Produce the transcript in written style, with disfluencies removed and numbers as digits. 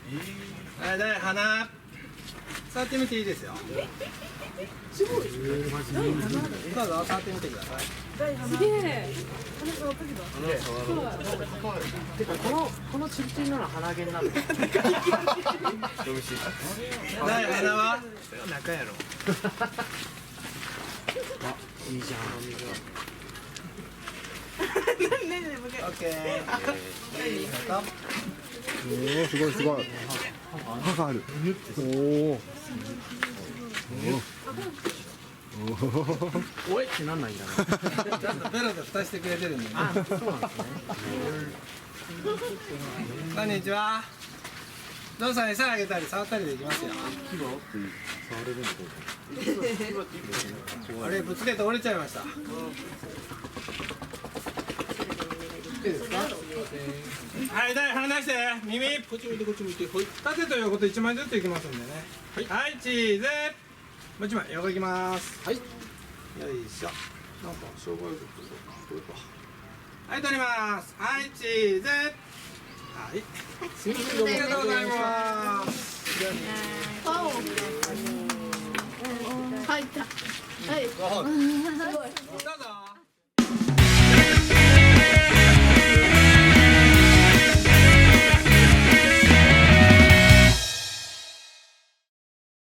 はい、で鼻触ってみていいですよ。すごい。どうぞ触ってみてください。すげえ。鼻触ったけど。てかこのチリチリなの鼻毛になる。鼻は中やろ。あ、いいじゃん。オッケー。おお、すごいすごい。歯がある。おお。おいってなんないんだな。ちゃんとベロで蓋してくれてるんでね。あ、そうなんですね。こんにちは。どうぞ餌あげたり触ったりできますよ。あれぶつけて折れちゃいました。いいですか。はい、鼻出して耳こっち向いてこっち向いて、縦と横と1枚ずついきますんでね。はい、チーズ。もう1枚横いきます。はい、よいしょ。なんか障害物とかはい、取ります。はい、チーズ。はい、すみません、ありがとうございます。入った。はい。すごい。